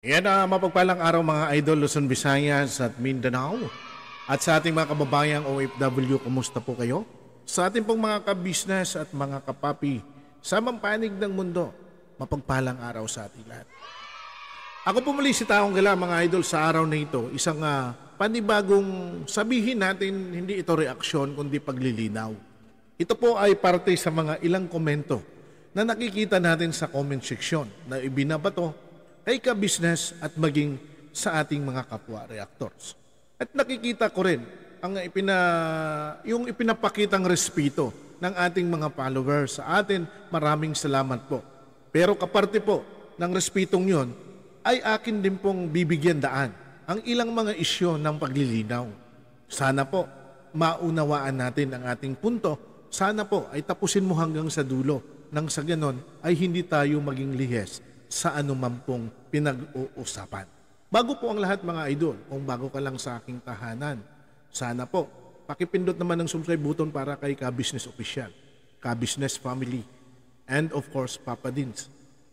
Yan na mapagpalang araw mga idol Luzon, Visayas at Mindanao. At sa ating mga kababayang OFW, kumusta po kayo? Sa ating pong mga kabisnes at mga kapapi, sa panig ng mundo, mapagpalang araw sa ating lahat. Ako po muli si Taong Gala mga idol sa araw na ito, isang panibagong sabihin natin, hindi ito reaksyon kundi paglilinaw. Ito po ay parte sa mga ilang komento na nakikita natin sa comment section na ibinabato kay ka-business at maging sa ating mga kapwa reactors. At nakikita ko rin ang yung ipinapakitang respeto ng ating mga followers sa atin. Maraming salamat po. Pero kaparte po ng respetong yon ay akin din pong bibigyan daan ang ilang mga isyo ng paglilinaw. Sana po maunawaan natin ang ating punto. Sana po ay tapusin mo hanggang sa dulo nang sa ganon ay hindi tayo maging lihes sa anuman pong pinag-uusapan. Bago po ang lahat mga idol, kung bago ka lang sa aking tahanan, sana po, pakipindot naman ng subscribe button para kay Ka-Business Official, Ka-Business Family, and of course, Papa Dins.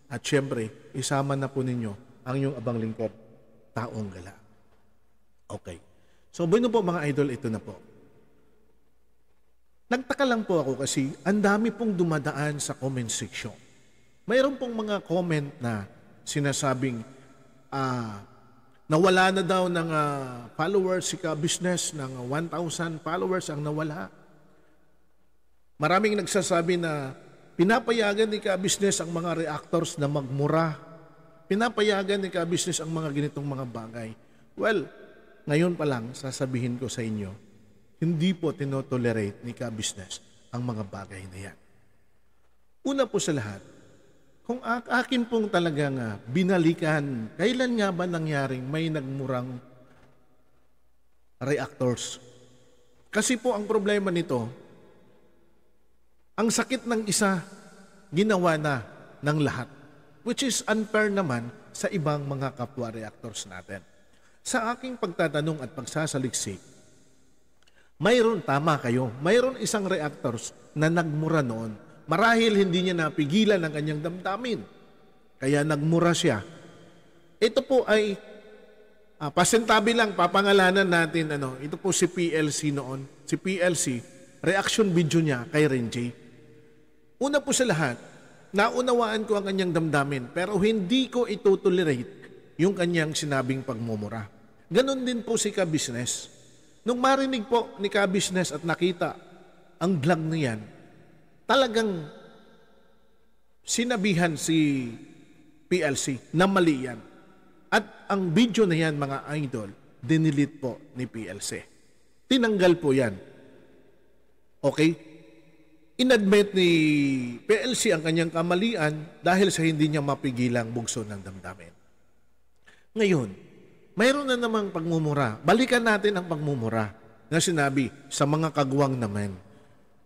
At syempre, isama na po ninyo ang inyong abang lingkod, Taong Gala. Okay. So, bueno po mga idol, ito na po. Nagtaka lang po ako kasi ang dami pong dumadaan sa comment section. Mayroon pong mga comment na sinasabing nawala na daw ng followers si Ka-Business, ng 1,000 followers ang nawala. Maraming nagsasabi na pinapayagan ni Ka-Business ang mga reactors na magmura. Pinapayagan ni Ka-Business ang mga ganitong mga bagay. Well, ngayon pa lang sasabihin ko sa inyo, hindi po tinotolerate ni Ka-Business ang mga bagay na yan. Una po sa lahat, kung akin pong talagang binalikan, kailan nga ba nangyaring may nagmurang reactors? Kasi po ang problema nito, ang sakit ng isa, ginawa na ng lahat. Which is unfair naman sa ibang mga kapwa reactors natin. Sa aking pagtatanong at pagsasaliksik, mayroon, tama kayo, mayroon isang reactors na nagmura noon. Marahil hindi niya napigilan ang kanyang damdamin. Kaya nagmura siya. Ito po ay pasintabi lang, papangalanan natin. Ito po si PLC noon. Si PLC, reaction video niya kay Renjay. Una po sa lahat, naunawaan ko ang kanyang damdamin pero hindi ko ito-tolerate yung kanyang sinabing pagmumura. Ganon din po si Ka-Business. Nung marinig po ni Ka-Business at nakita ang vlog na yan, talagang sinabihan si PLC na mali yan. At ang video na yan, mga idol, dinilit po ni PLC. Tinanggal po yan. Okay? Inadmit ni PLC ang kanyang kamalian dahil sa hindi niya mapigilang bugso ng damdamin. Ngayon, mayroon na namang pagmumura. Balikan natin ang pagmumura na sinabi sa mga kagwang naman.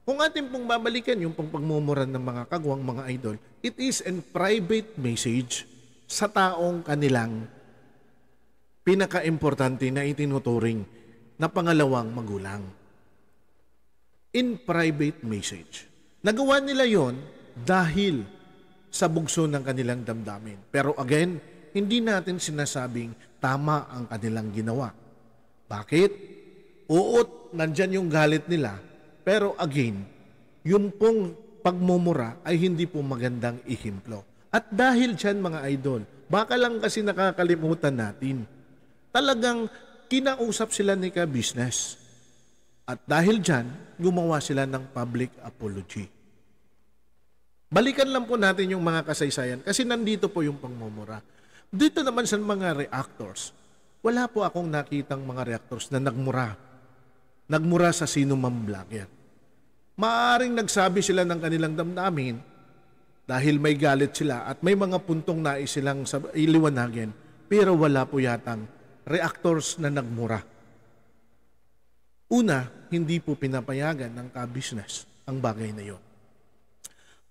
Kung atin pong babalikan yung pagmumura ng mga kagwang, mga idol, it is a private message sa taong kanilang pinaka-importante na itinuturing na pangalawang magulang. In private message. Nagawa nila yon dahil sa bugso ng kanilang damdamin. Pero again, hindi natin sinasabing tama ang kanilang ginawa. Bakit? Oo, nandyan yung galit nila. Pero again, yun pong pagmumura ay hindi po magandang ihemplo. At dahil dyan mga idol, baka lang kasi nakakalimutan natin, talagang kinausap sila ni Ka-Business. At dahil dyan, gumawa sila ng public apology. Balikan lang po natin yung mga kasaysayan kasi nandito po yung pagmumura. Dito naman sa mga reactors, wala po akong nakitang mga reactors na nagmura sa sino mang vlogger. Maaring nagsabi sila ng kanilang damdamin dahil may galit sila at may mga puntong nais silang iliwanagin, pero wala po yatang reactors na nagmura. Una, hindi po pinapayagan ng Ka-Business ang bagay na yon.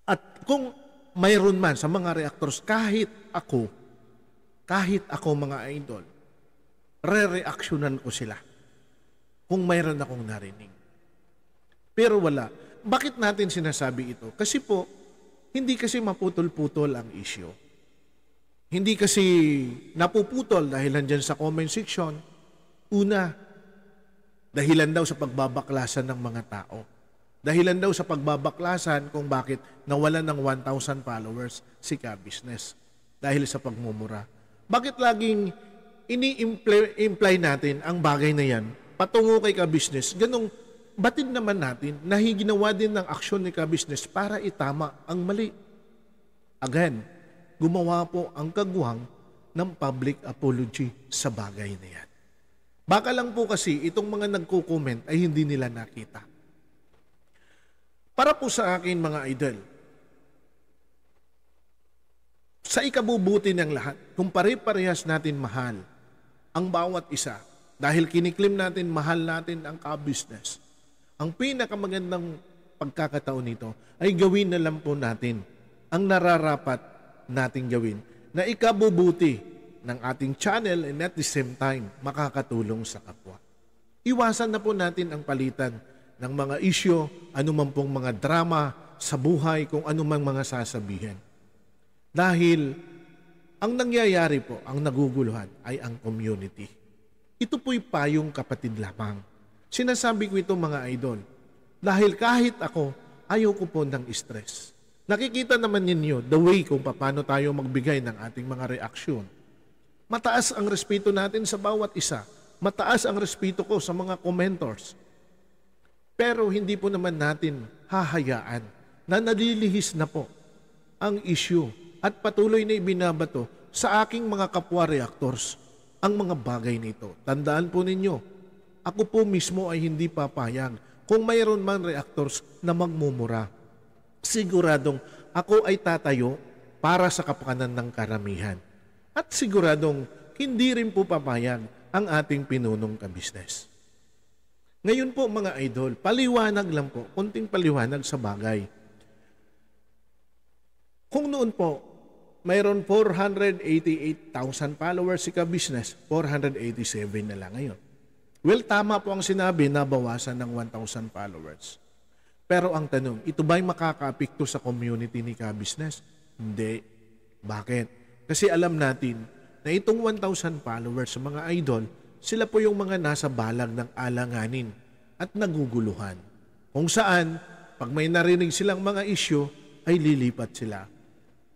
At kung mayroon man sa mga reactors, kahit ako mga idol, re-reactionan ko sila kung mayroon akong narinig. Pero wala. Bakit natin sinasabi ito? Kasi po, hindi kasi maputol-putol ang issue. Hindi kasi napuputol dahil nandyan sa comment section. Una, dahilan daw sa pagbabaklasan ng mga tao. Dahilan daw sa pagbabaklasan kung bakit nawalan ng 1,000 followers si Ka-Business. Dahil sa pagmumura. Bakit laging ini-imply natin ang bagay na yan patungo kay Ka-Business? Ganong batid naman natin na ginawa din ng aksyon ni Ka-Business para itama ang mali. Again, gumawa po ang kagwang ng public apology sa bagay na yan. Baka lang po kasi itong mga nagko-comment ay hindi nila nakita. Para po sa akin mga idol, sa ikabubuti ng lahat, kung pare-parehas natin mahal ang bawat isa, dahil kiniklim natin, mahal natin ang Ka-Business, ang pinakamagandang pagkakataon nito ay gawin na lang po natin ang nararapat nating gawin na ikabubuti ng ating channel and at the same time makakatulong sa kapwa. Iwasan na po natin ang palitan ng mga isyo, anuman pong mga drama sa buhay, kung anumang mga sasabihin. Dahil ang nangyayari po, ang naguguluhan ay ang community. Ito po'y payong kapatid lamang. Sinasabi ko ito mga idol, dahil kahit ako, ayaw ko po ng stress. Nakikita naman ninyo the way kung paano tayo magbigay ng ating mga reaksyon. Mataas ang respeto natin sa bawat isa. Mataas ang respeto ko sa mga commentors. Pero hindi po naman natin hahayaan na nalilihis na po ang issue at patuloy na ibinabato sa aking mga kapwa reactors ang mga bagay nito. Tandaan po ninyo, ako po mismo ay hindi papayag kung mayroon man reactors na magmumura. Siguradong ako ay tatayo para sa kapakanan ng karamihan. At siguradong hindi rin po papayag ang ating pinunong Ka-Business. Ngayon po mga idol, paliwanag lang po, konting paliwanag sa bagay. Kung noon po, mayroon 488,000 followers si Ka-Business, 487 na lang ngayon. Well, tama po ang sinabi na bawasan ng 1,000 followers. Pero ang tanong, ito ba'y makakaapekto sa community ni Ka-Business? Hindi. Bakit? Kasi alam natin na itong 1,000 followers sa mga idol, sila po yung mga nasa balag ng alanganin at naguguluhan. Kung saan, pag may narinig silang mga issue, ay lilipat sila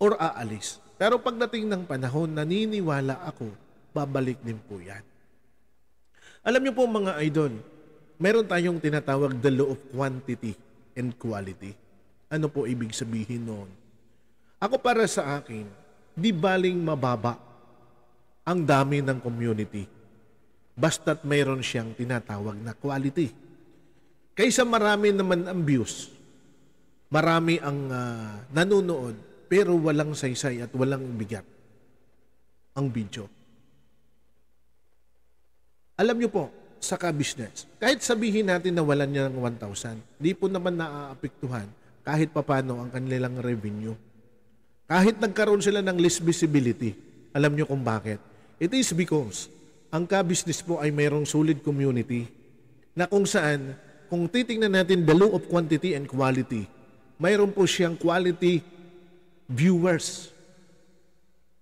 or aalis. Pero pagdating ng panahon, naniniwala ako, babalik din po yan. Alam niyo po mga idol, meron tayong tinatawag the law of quantity and quality. Ano po ibig sabihin noon? Ako para sa akin, di baling mababa ang dami ng community basta't mayroon siyang tinatawag na quality. Kaysa marami naman ang views, marami ang nanonood, pero walang saysay at walang bigat ang video. Alam niyo po, sa Ka-Business, kahit sabihin natin na walan niya ng 1,000, di po naman naaapektuhan kahit papano ang kanilang revenue. Kahit nagkaroon sila ng less visibility, alam niyo kung bakit? It is because ang Ka-Business po ay mayroong solid community na kung saan, kung titingnan natin the law of quantity and quality, mayroon po siyang quality viewers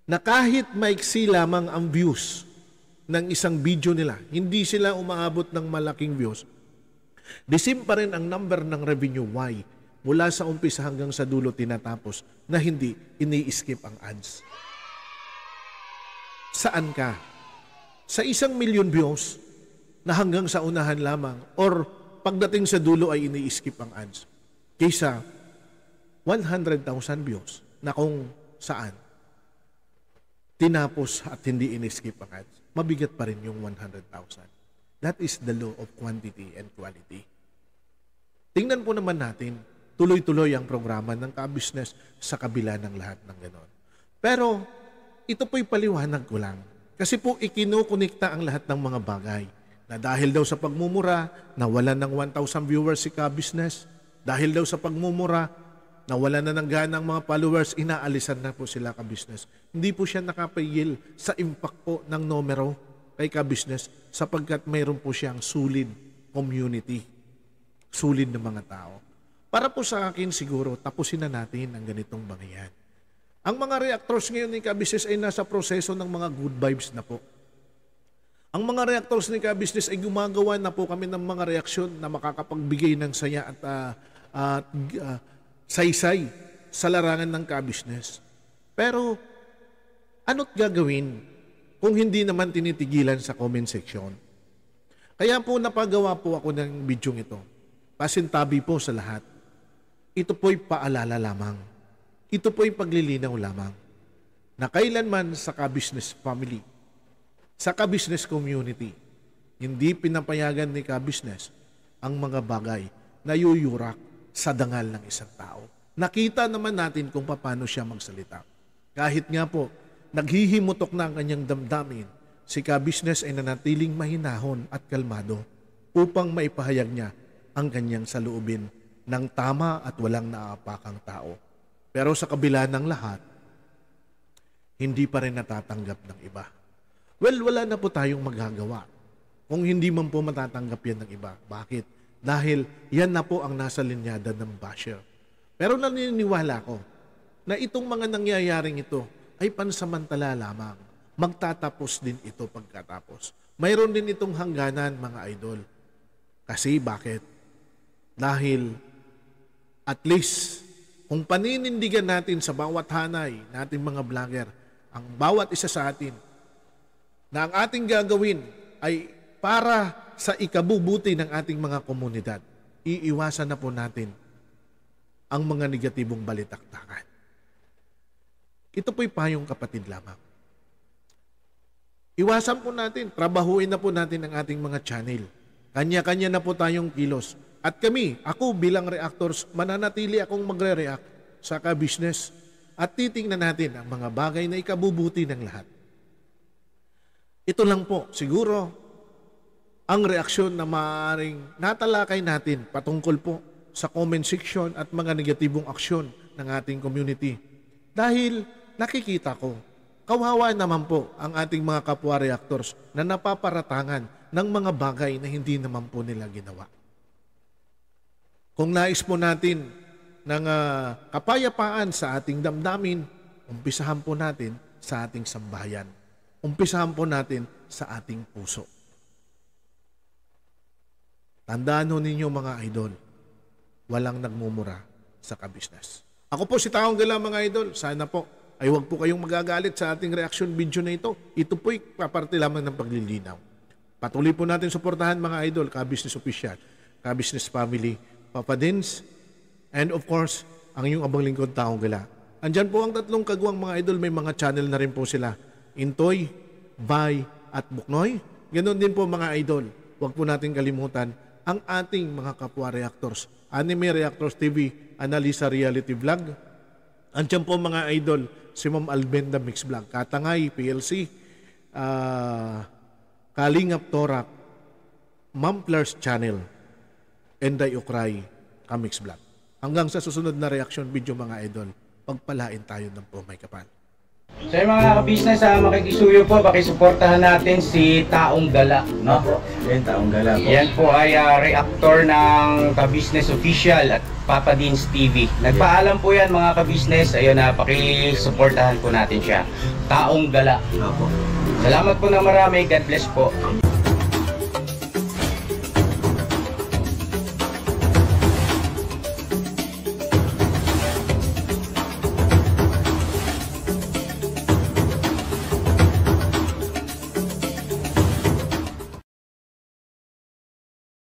na kahit maiksi lamang ang views ng isang video nila, hindi sila umaabot ng malaking views, the same pa rin ang number ng revenue. Why? Mula sa umpisa hanggang sa dulo tinatapos na hindi ini-skip ang ads. Saan ka? Sa 1,000,000 views na hanggang sa unahan lamang or pagdating sa dulo ay ini-skip ang ads. Kaysa 100,000 views na kung saan tinapos at hindi in-skip ang ads, mabigat pa rin yung 100,000. That is the law of quantity and quality. Tingnan po naman natin, tuloy-tuloy ang programa ng Ka-Business sa kabila ng lahat ng ganon. Pero, ito po'y paliwanag ko lang. Kasi po ikinukunikta ang lahat ng mga bagay na dahil daw sa pagmumura, nawalan ng 1,000 viewers si Ka-Business. Dahil daw sa pagmumura, nawalan na ng gana ang mga followers, inaalisan na po sila Ka-Business. Hindi po siya nakapigil sa impact po ng numero kay Ka-Business sapagkat mayroon po siyang solid community, solid na mga tao. Para po sa akin siguro, tapusin na natin ang ganitong bangyan. Ang mga reactors ngayon ni Ka-Business ay nasa proseso ng mga good vibes na po. Ang mga reactors ni Ka-Business ay gumagawa na po kami ng mga reaksyon na makakapagbigay ng saya at saysay sa larangan ng Ka-Business. Pero ano't gagawin kung hindi naman tinitigilan sa comment section? Kaya po napagawa po ako ng video ito. Pasintabi po sa lahat. Ito po'y paalala lamang. Ito po'y paglilinaw lamang na kailanman sa Ka-Business family, sa Ka-Business community, hindi pinapayagan ni Ka-Business ang mga bagay na yuyurak sa dangal ng isang tao. Nakita naman natin kung paano siya magsalita. Kahit nga po, naghihimutok na ang kanyang damdamin, si Ka-Business ay nanatiling mahinahon at kalmado upang maipahayag niya ang kanyang saloobin ng tama at walang naapakang tao. Pero sa kabila ng lahat, hindi pa rin natatanggap ng iba. Well, wala na po tayong magagawa kung hindi man po matatanggap yan ng iba. Bakit? Dahil yan na po ang nasa linyada ng basher. Pero naniniwala ko na itong mga nangyayaring ito ay pansamantala lamang. Magtatapos din ito pagkatapos. Mayroon din itong hangganan, mga idol. Kasi bakit? Dahil at least kung paninindigan natin sa bawat hanay nating mga vlogger, ang bawat isa sa atin, na ang ating gagawin ay para sa ikabubuti ng ating mga komunidad, iiwasan na po natin ang mga negatibong balitaktakan. Ito po'y payong kapatid lamang. Iwasan po natin, trabahuin na po natin ang ating mga channel. Kanya-kanya na po tayong kilos. At kami, ako bilang reactors, mananatili akong magre-react sa Ka-Business at titingnan natin ang mga bagay na ikabubuti ng lahat. Ito lang po, siguro, ang reaksyon na maaaring natalakay natin patungkol po sa comment section at mga negatibong aksyon ng ating community. Dahil nakikita ko, kawawa naman po ang ating mga kapwa reactors na napaparatangan ng mga bagay na hindi naman po nila ginawa. Kung nais po natin ng kapayapaan sa ating damdamin, umpisahan po natin sa ating sambahayan. Umpisahan po natin sa ating puso. Tandaan ho ninyo mga idol, walang nagmumura sa Ka-Business. Ako po si Taong Gala mga idol, sana po ay huwag po kayong magagalit sa ating reaction video na ito. Ito po'y paparte lamang ng paglilinaw. Patuloy po natin suportahan mga idol, Ka-Business Official, Ka-Business Family, Papa Dins, and of course, ang inyong abang lingkod Taong Gala. Andyan po ang tatlong kagwang mga idol, may mga channel na rin po sila. Intoy, Bay, at Buknoy. Ganon din po mga idol. Huwag po natin kalimutan ang ating mga kapwa reactors. Anime Reactors TV, Analisa Reality Vlog. Andyan po mga idol, si Ma'am Albenda Mix Vlog, Katangay, PLC, Kalingap Torak, Ma'am Flers Channel, Enday Ukray, Kamix Vlog. Hanggang sa susunod na reaction video mga idol, pagpalain tayo ng may kapal. So yung mga ka-business, makikisuyo po, pakisuportahan natin si Taong Gala, no? Yan, Taong Gala po. Yan po ay reactor ng Ka-Business Official at Papa Dins TV. Nagpaalam po yan mga ka-business, ayun na, pakisuportahan po natin siya. Taong Gala. Opo. Salamat po na marami, God bless po.